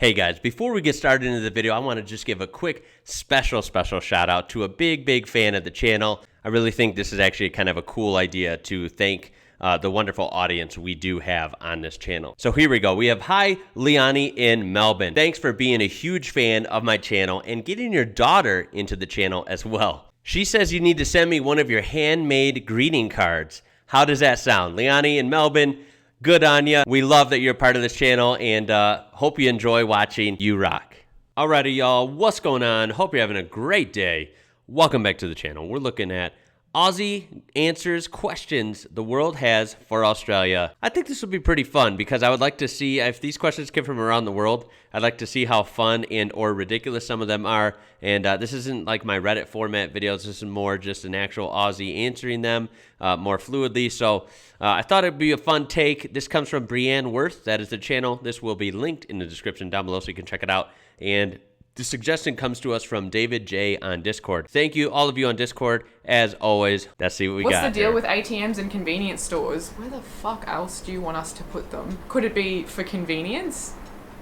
Hey guys, before we get started into the video, I want to just give a quick special shout out to a big fan of the channel. I really think this is actually kind of a cool idea to thank the wonderful audience we do have on this channel. So here we go. We have Hi Leonie in Melbourne. Thanks for being a huge fan of my channel and getting your daughter into the channel as well. She says you need to send me one of your handmade greeting cards. How does that sound? Leonie in Melbourne, good on ya. We love that you're part of this channel and hope you enjoy watching You Rock. Alrighty, y'all, what's going on? Hope you're having a great day. Welcome back to the channel. We're looking at Aussie answers questions the world has for Australia. I think this will be pretty fun because I would like to see if these questions come from around the world. I'd like to see how fun and or ridiculous some of them are. And this isn't like my Reddit format videos. This is more just an actual Aussie answering them more fluidly. So I thought it'd be a fun take. This comes from Brianne Worth. That is the channel. This will be linked in the description down below so you can check it out. And the suggestion comes to us from David J on Discord. Thank you, all of you on Discord, as always. Let's see what we got. What's the deal with ATMs and convenience stores? Where the fuck else do you want us to put them? Could it be for convenience?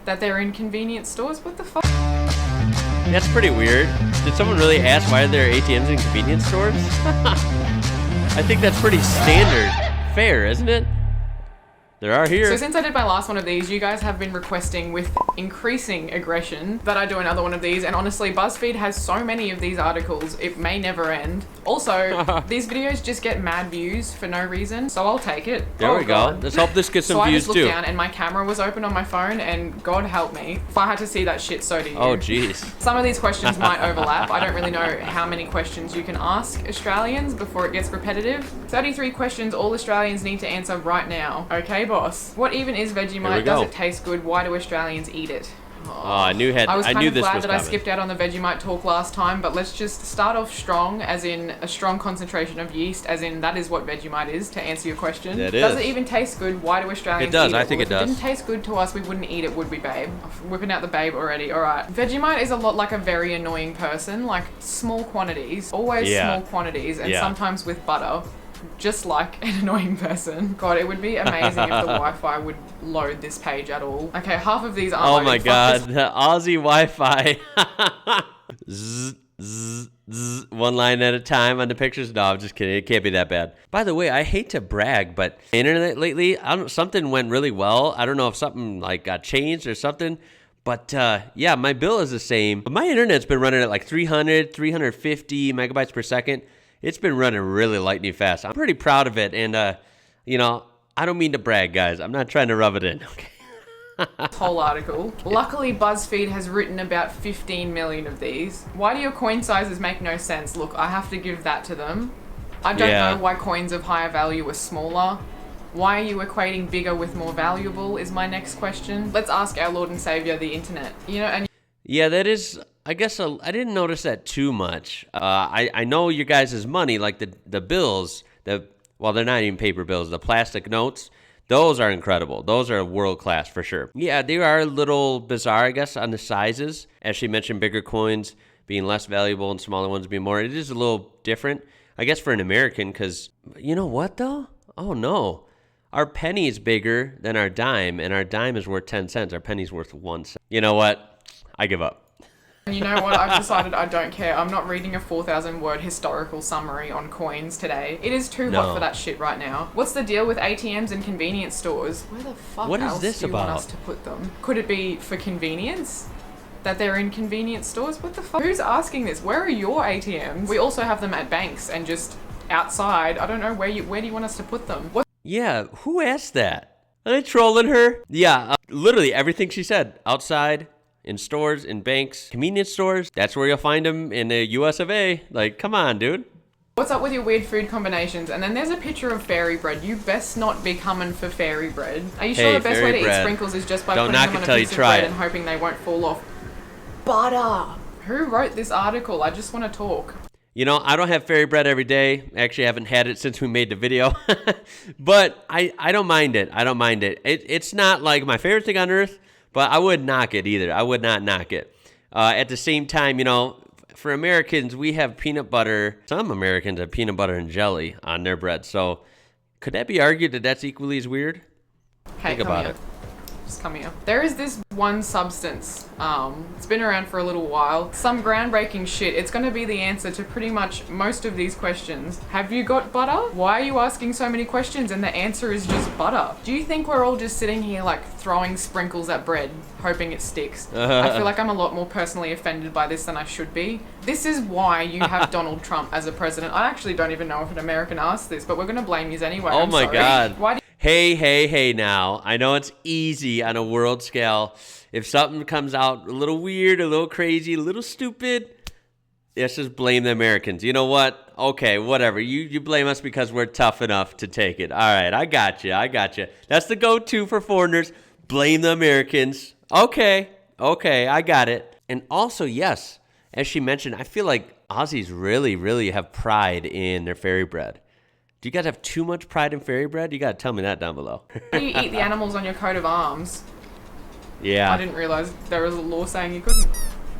That they're in convenience stores? What the fuck? That's pretty weird. Did someone really ask why there are ATMs in convenience stores? I think that's pretty standard fare, isn't it? There are here. So since I did my last one of these, you guys have been requesting with increasing aggression that I do another one of these, and honestly, BuzzFeed has so many of these articles, it may never end. Also, these videos just get mad views for no reason, so I'll take it. There we go. Let's hope this gets some views too. So I just looked down and my camera was open on my phone, and God help me, if I had to see that shit, so do you. Oh jeez. Some of these questions might overlap. I don't really know how many questions you can ask Australians before it gets repetitive. 33 questions all Australians need to answer right now. Okay, boss. What even is Vegemite? Does it taste good? Why do Australians eat it? Oh, I knew this was kind of glad that coming. I skipped out on the Vegemite talk last time, but let's just start off strong, as in a strong concentration of yeast, as in that is what Vegemite is, to answer your question. It is. Does it even taste good? Why do Australians eat it? It does, I think it does. If it didn't taste good to us, we wouldn't eat it, would we, babe? I'm whipping out the babe already, alright. Vegemite is a lot like a very annoying person, like small quantities, always small quantities, and sometimes with butter. Just like an annoying person. God, it would be amazing if the Wi-Fi would load this page at all. Okay, half of these aren't Oh my god, the Aussie Wi-Fi. Zzz, zzz, zzz, one line at a time on the pictures. No, I'm just kidding. It can't be that bad. By the way, I hate to brag, but internet lately, something went really well. I don't know if something like got changed or something. But yeah, my bill is the same. But my internet's been running at like 300, 350 megabytes per second. It's been running really lightning fast. I'm pretty proud of it. And, you know, I don't mean to brag, guys. I'm not trying to rub it in, okay? Whole article. Luckily, BuzzFeed has written about 15 million of these. Why do your coin sizes make no sense? Look, I have to give that to them. I don't know why coins of higher value are smaller. Why are you equating bigger with more valuable is my next question. Let's ask our Lord and Savior, the internet. You know, and yeah, that is... I guess I didn't notice that too much. I know your guys' money, like the bills, well, they're not even paper bills, the plastic notes, those are incredible. Those are world class for sure. Yeah, they are a little bizarre, I guess, on the sizes. As she mentioned, bigger coins being less valuable and smaller ones being more. It is a little different, I guess, for an American, because you know what, though? Oh, no. Our penny is bigger than our dime, and our dime is worth 10 cents. Our penny's worth 1 cent. You know what? I give up. And you know what? I've decided I don't care. I'm not reading a 4,000 word historical summary on coins today. It is too hot for that shit right now. What's the deal with ATMs and convenience stores? Where the fuck else do you want us to put them? Could it be for convenience? That they're in convenience stores? What the fuck? Who's asking this? Where are your ATMs? We also have them at banks and just outside. I don't know where do you want us to put them? Yeah, who asked that? Are they trolling her? Yeah, literally everything she said. Outside, in stores, in banks, convenience stores. That's where you'll find them in the US of A. Like, come on, dude. What's up with your weird food combinations? And then there's a picture of fairy bread. You best not be coming for fairy bread. Are you sure the best way to eat sprinkles is just by putting them on a piece of bread and hoping they won't fall off? Butter! Who wrote this article? I just want to talk. You know, I don't have fairy bread every day. Actually, I haven't had it since we made the video. But I don't mind it. I don't mind it. It's not like my favorite thing on earth, but I would knock it either. I would not knock it. At the same time, you know, for Americans, we have peanut butter. Some Americans have peanut butter and jelly on their bread. So could that be argued that that's equally as weird? Okay, Think about it. Just come here. There is this one substance. It's been around for a little while. Some groundbreaking shit. It's going to be the answer to pretty much most of these questions. Have you got butter? Why are you asking so many questions? And the answer is just butter. Do you think we're all just sitting here like throwing sprinkles at bread, hoping it sticks? I feel like I'm a lot more personally offended by this than I should be. This is why you have Donald Trump as a president. I actually don't even know if an American asked this, but we're going to blame you anyway. Oh I'm my sorry. God. Why do Hey now. I know it's easy on a world scale. If something comes out a little weird, a little crazy, a little stupid, let's just blame the Americans. You know what? Okay, whatever. You blame us because we're tough enough to take it. All right, I got you. That's the go-to for foreigners. Blame the Americans. Okay, I got it. And also, yes, as she mentioned, I feel like Aussies really, really have pride in their fairy bread. Do you guys have too much pride in fairy bread? You got to tell me that down below. you eat the animals on your coat of arms? Yeah. I didn't realize there was a law saying you couldn't.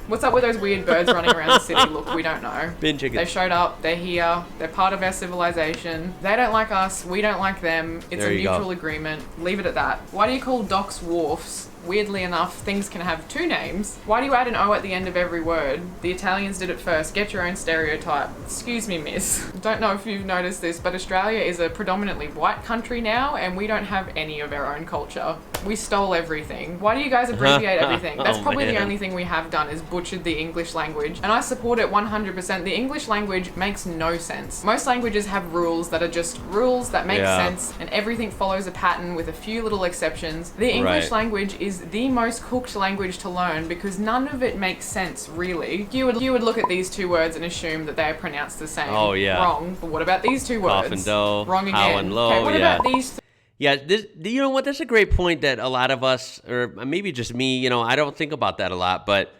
What's up with those weird birds running around the city? Look, we don't know. Bin chickens. They showed up, they're here, they're part of our civilization. They don't like us, we don't like them. It's a mutual agreement. Leave it at that. Why do you call docks wharfs? Weirdly enough, things can have two names. Why do you add an O at the end of every word? The Italians did it first. Get your own stereotype. Excuse me, miss. Don't know if you've noticed this, but Australia is a predominantly white country now, and we don't have any of our own culture. We stole everything. Why do you guys abbreviate everything? That's probably the only thing we have done is butchered the English language, and I support it 100%. The English language makes no sense. Most languages have rules that are just rules that make sense, and everything follows a pattern with a few little exceptions. The English language is the most cooked language to learn because none of it makes sense, really. You would look at these two words and assume that they are pronounced the same. Oh, yeah. Wrong. But what about these two words? Cough and dough. Wrong How again. and low. Okay, what about these Yeah, you know what? That's a great point that a lot of us, or maybe just me, I don't think about that a lot. But,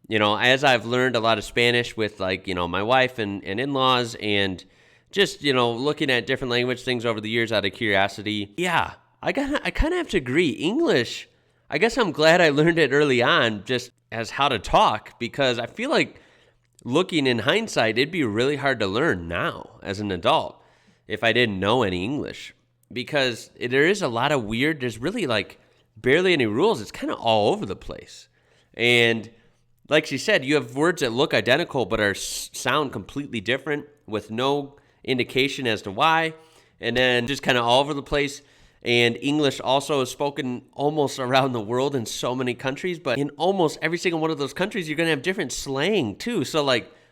as I've learned a lot of Spanish with, my wife and in-laws and just, looking at different language things over the years out of curiosity, yeah, I kind of have to agree. English, I guess I'm glad I learned it early on just as how to talk, because I feel like looking in hindsight, it'd be really hard to learn now as an adult if I didn't know any English. Because there is a lot of weird, there's really barely any rules. It's kind of all over the place. And like she said, you have words that look identical but sound completely different with no indication as to why. And then just kind of all over the place. And English also is spoken almost around the world in so many countries. But in almost every single one of those countries, you're going to have different slang too. So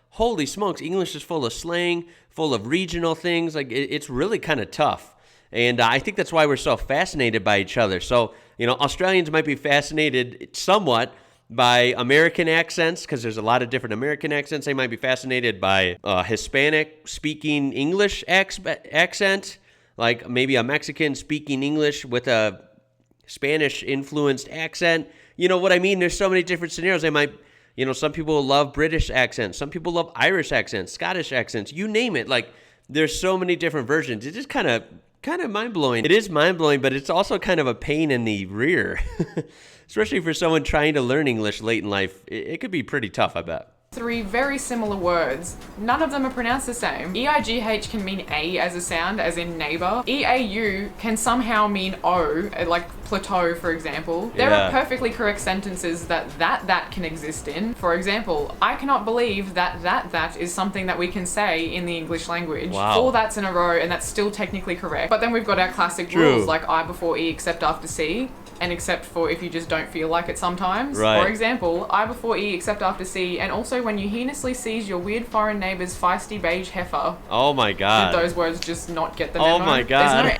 holy smokes, English is full of slang, full of regional things. It's really kind of tough. And I think that's why we're so fascinated by each other. So, Australians might be fascinated somewhat by American accents because there's a lot of different American accents. They might be fascinated by Hispanic speaking English accent, like maybe a Mexican speaking English with a Spanish influenced accent. You know what I mean? There's so many different scenarios. They might, some people love British accents. Some people love Irish accents, Scottish accents, you name it. There's so many different versions. It's just kind of mind-blowing. It is mind-blowing, but it's also kind of a pain in the rear, especially for someone trying to learn English late in life. It could be pretty tough, I bet. three very similar words. None of them are pronounced the same. EIGH can mean A as a sound, as in neighbor. EAU can somehow mean O, like plateau, for example. There are perfectly correct sentences that can exist in. For example, I cannot believe that is something that we can say in the English language. Wow. 4 that's in a row, and that's still technically correct. But then we've got our classic rules, like I before E except after C, and except for if you just don't feel like it sometimes. Right. For example, I before E except after C, and also when you heinously seize your weird foreign neighbor's feisty beige heifer. Oh my God. Did those words just not get the memo? Oh my God.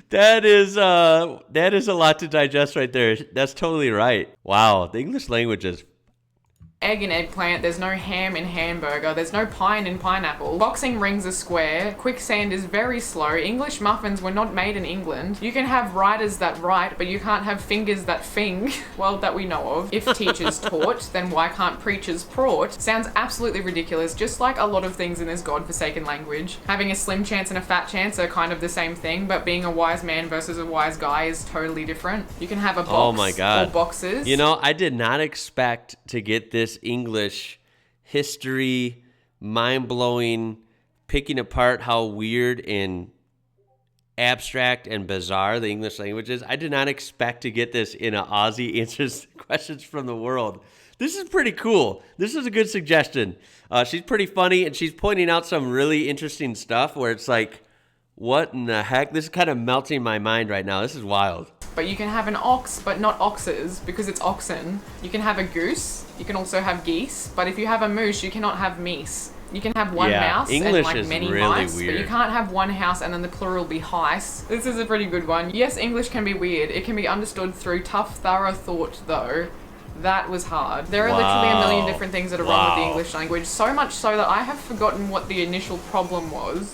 That is a lot to digest right there. That's totally right. Wow, the English language is... Egg in eggplant, there's no ham in hamburger, there's no pine in pineapple. Boxing rings are square, quicksand is very slow, English muffins were not made in England. You can have writers that write, but you can't have fingers that fing. Well, that we know of. If teachers taught, then why can't preachers praught? Sounds absolutely ridiculous, just like a lot of things in this godforsaken language. Having a slim chance and a fat chance are kind of the same thing, but being a wise man versus a wise guy is totally different. You can have a box Oh my God. or boxes. You know, I did not expect to get this English history, mind-blowing, picking apart how weird and abstract and bizarre the English language is. I did not expect to get this in an Aussie answers questions from the world. This is pretty cool. This is a good suggestion. She's pretty funny, and she's pointing out some really interesting stuff where it's like, what in the heck? This is kind of melting my mind right now. This is wild. But you can have an ox, but not oxes, because it's oxen. You can have a goose. You can also have geese. But if you have a moose, you cannot have meese. You can have one mouse English and like many really mice, weird. but you can't have one house and then the plural be heis. This is a pretty good one. Yes, English can be weird. It can be understood through tough, thorough thought, though. That was hard. There are literally a million different things that are wrong with the English language, so much so that I have forgotten what the initial problem was.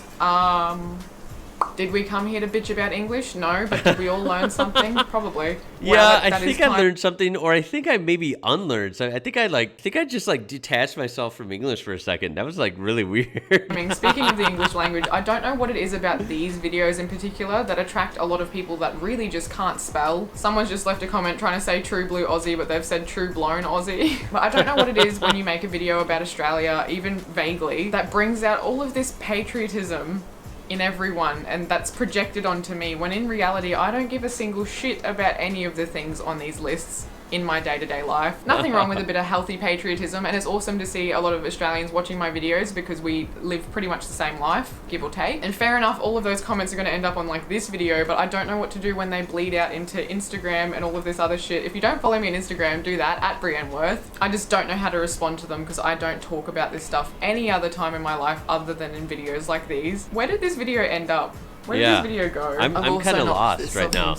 Did we come here to bitch about English? No, but did we all learn something? Probably. Yeah, I think I learned something, or I think I maybe unlearned. So I think I just like detached myself from English for a second. That was like really weird. I mean, speaking of the English language, I don't know what it is about these videos in particular that attract a lot of people that really just can't spell. Someone's just left a comment trying to say true blue Aussie, but they've said true blown Aussie. But I don't know what it is when you make a video about Australia, even vaguely, that brings out all of this patriotism in everyone, and that's projected onto me, when in reality I don't give a single shit about any of the things on these lists in my day-to-day life. Nothing wrong with a bit of healthy patriotism, and it's awesome to see a lot of Australians watching my videos because we live pretty much the same life, give or take. And fair enough, all of those comments are going to end up on like this video, but I don't know what to do when they bleed out into Instagram and all of this other shit. If you don't follow me on Instagram, do that, at Brienne Worth. I just don't know how to respond to them because I don't talk about this stuff any other time in my life other than in videos like these. Where did this video end up? Where did this video go? I'm kind of lost right now.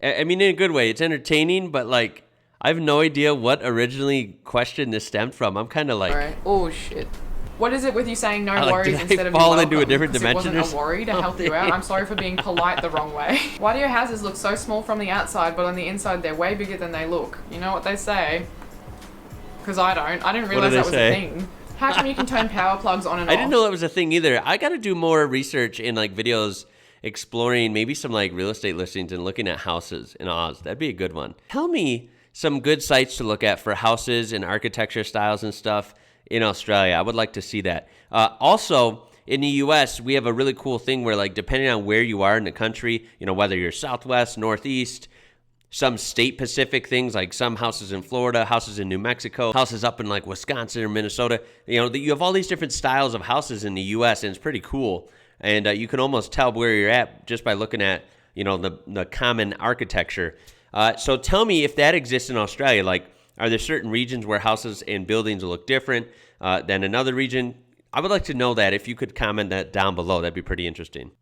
I mean, in a good way. It's entertaining, but like, I have no idea what originally question this stemmed from. I'm kind of like... All right. Oh, shit. What is it with you saying no worries instead of fall into a different dimension? It wasn't a worry to help you out. I'm sorry for being polite the wrong way. Why do your houses look so small from the outside, but on the inside they're way bigger than they look? You know what they say? Because I don't. I didn't realize that was a thing. How come you can turn power plugs on and off? I didn't know that was a thing either. I got to do more research in like videos exploring maybe some like real estate listings and looking at houses in Oz. That'd be a good one. Tell me some good sites to look at for houses and architecture styles and stuff in Australia. I would like to see that. Also, in the US, we have a really cool thing where, like, depending on where you are in the country, you know, whether you're Southwest, Northeast, some state-specific things, like some houses in Florida, houses in New Mexico, houses up in, like, Wisconsin or Minnesota, you know, you have all these different styles of houses in the US, and it's pretty cool. And you can almost tell where you're at just by looking at, you know, the common architecture. So tell me if that exists in Australia. Like, are there certain regions where houses and buildings look different than another region? I would like to know that. If you could comment that down below, that'd be pretty interesting.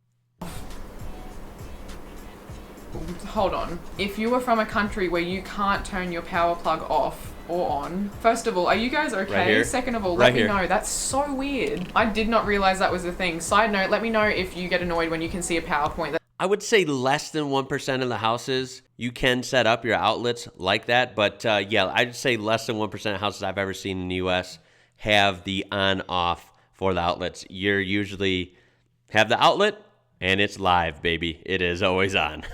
Hold on. If you were from a country where you can't turn your power plug off or on, first of all, are you guys okay? Second of all, let me know. That's so weird. I did not realize that was a thing. Side note, let me know if you get annoyed when you can see a PowerPoint. I would say less than 1% of the houses you can set up your outlets like that. But yeah, I'd say less than 1% of houses I've ever seen in the US have the on-off for the outlets. You're usually have the outlet and it's live, baby. It is always on.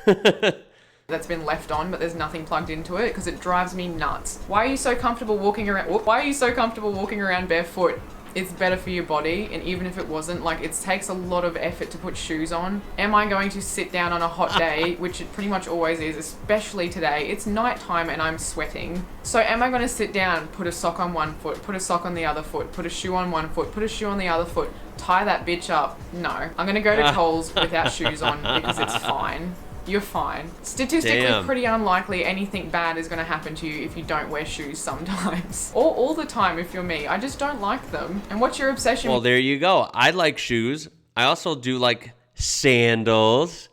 That's been left on, but there's nothing plugged into it because it drives me nuts. Why are you so comfortable walking around? Why are you so comfortable walking around barefoot? It's better for your body, and even if it wasn't, like, it takes a lot of effort to put shoes on. Am I going to sit down on a hot day, which it pretty much always is, especially today? It's nighttime and I'm sweating. So am I going to sit down, put a sock on one foot, put a sock on the other foot, put a shoe on one foot, put a shoe on the other foot, tie that bitch up? No. I'm going to go to Coles without shoes on because it's fine. You're fine. Statistically, pretty unlikely anything bad is going to happen to you if you don't wear shoes sometimes. Or all the time if you're me. I just don't like them. And what's your obsession? Well, there you go. I like shoes. I also do like sandals.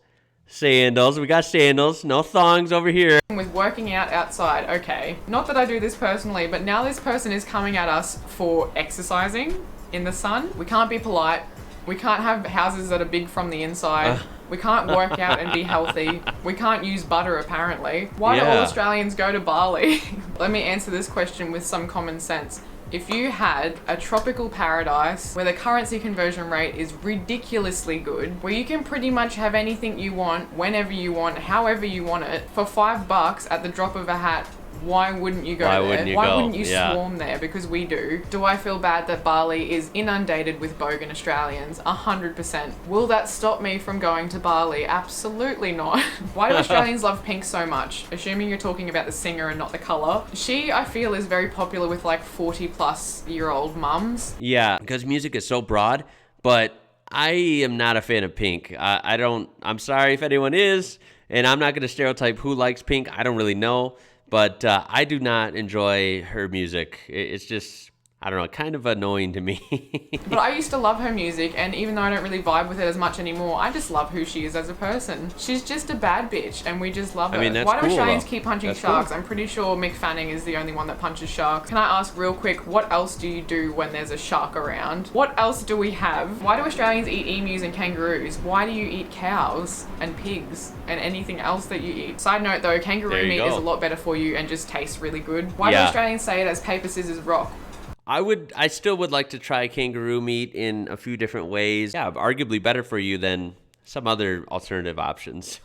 Sandals. We got sandals. No thongs over here. With working out outside. Okay. Not that I do this personally, but now this person is coming at us for exercising in the sun. We can't be polite. We can't have houses that are big from the inside. We can't work out and be healthy. We can't use butter, apparently. Why do all Australians go to Bali? Let me answer this question with some common sense. If you had a tropical paradise where the currency conversion rate is ridiculously good, where you can pretty much have anything you want, whenever you want, however you want it, for $5 at the drop of a hat, Why wouldn't you go there? Why wouldn't you swarm there? Because we do. Do I feel bad that Bali is inundated with bogan Australians? 100%. Will that stop me from going to Bali? Absolutely not. Why do Australians love Pink so much? Assuming you're talking about the singer and not the colour. She, I feel, is very popular with like 40-plus-year-old mums. Yeah, because music is so broad, but I am not a fan of Pink. I'm sorry if anyone is, and I'm not going to stereotype who likes Pink. I don't really know, but I do not enjoy her music. It's just, I don't know, kind of annoying to me. But I used to love her music, and even though I don't really vibe with it as much anymore, I just love who she is as a person. She's just a bad bitch, and we just love her. I mean, that's Why do cool, Australians though. keep punching That's sharks? cool. I'm pretty sure Mick Fanning is the only one that punches sharks. Can I ask real quick, what else do you do when there's a shark around? What else do we have? Why do Australians eat emus and kangaroos? Why do you eat cows and pigs and anything else that you eat? Side note though, kangaroo meat is a lot better for you and just tastes really good. Why do Australians say it as paper, scissors, rock? I still would like to try kangaroo meat in a few different ways. Yeah, arguably better for you than some other alternative options.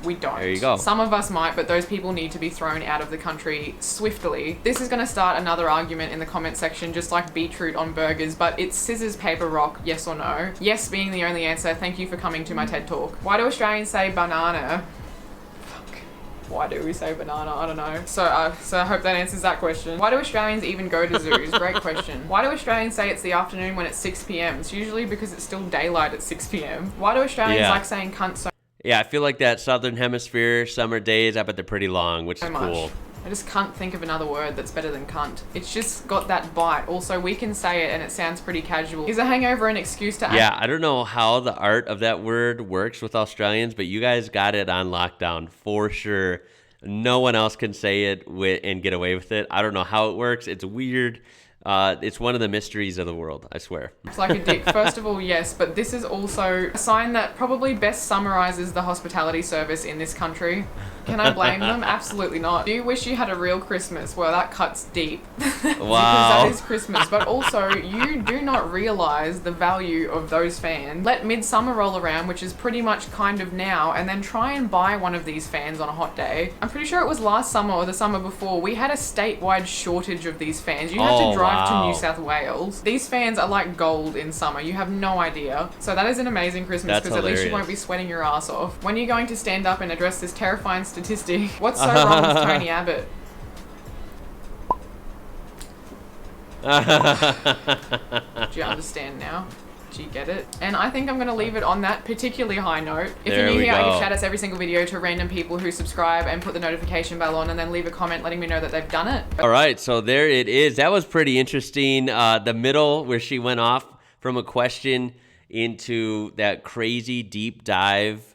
We don't. There you go. Some of us might, but those people need to be thrown out of the country swiftly. This is going to start another argument in the comment section, just like beetroot on burgers, but it's scissors, paper, rock, yes or no. Yes being the only answer. Thank you for coming to my TED Talk. Why do Australians say banana? Why do we say banana? I don't know. So I hope that answers that question. Why do Australians even go to zoos? Great question. Why do Australians say it's the afternoon when it's 6 p.m? It's usually because it's still daylight at 6 p.m. Why do Australians like saying cunt so Yeah, I feel like that Southern Hemisphere summer days, I bet they're pretty long, which is much? cool. I just can't think of another word that's better than cunt. It's just got that bite. Also, we can say it and it sounds pretty casual. Is a hangover an excuse to Yeah, I don't know how the art of that word works with Australians, but you guys got it on lockdown for sure. No one else can say it and get away with it. I don't know how it works. It's weird. It's one of the mysteries of the world, I swear. It's like a dick. First of all, yes, but this is also a sign that probably best summarizes the hospitality service in this country. Can I blame them? Absolutely not. Do you wish you had a real Christmas? Well, that cuts deep. Wow. Because that is Christmas. But also, you do not realize the value of those fans. Let midsummer roll around, which is pretty much kind of now, and then try and buy one of these fans on a hot day. I'm pretty sure it was last summer or the summer before, we had a statewide shortage of these fans. You had to drive to New South Wales. These fans are like gold in summer. You have no idea. So that is an amazing Christmas because at least you won't be sweating your ass off. When are you going to stand up and address this terrifying statistic? What's so wrong with Tony Abbott? Do you understand now? Do you get it? And I think I'm going to leave it on that particularly high note. If you're new here, I give shout outs every single video to random people who subscribe and put the notification bell on and then leave a comment letting me know that they've done it. All right, so there it is. That was pretty interesting. The middle where she went off from a question into that crazy deep dive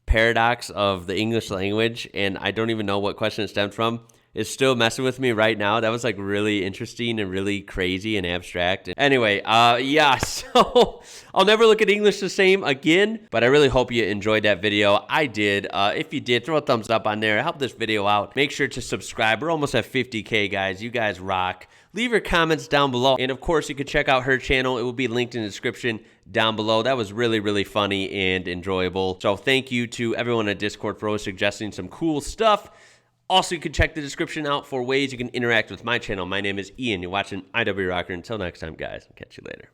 paradox of the English language, and I don't even know what question it stemmed from. It's still messing with me right now. That was like really interesting and really crazy and abstract. Anyway, yeah, so I'll never look at English the same again, but I really hope you enjoyed that video. I did. If you did, throw a thumbs up on there. Help this video out. Make sure to subscribe. We're almost at 50K, guys. You guys rock. Leave your comments down below. And of course, you can check out her channel. It will be linked in the description down below. That was really, really funny and enjoyable. So thank you to everyone at Discord for always suggesting some cool stuff. Also, you can check the description out for ways you can interact with my channel. My name is Ian. You're watching IWrocker. Until next time, guys. I'll catch you later.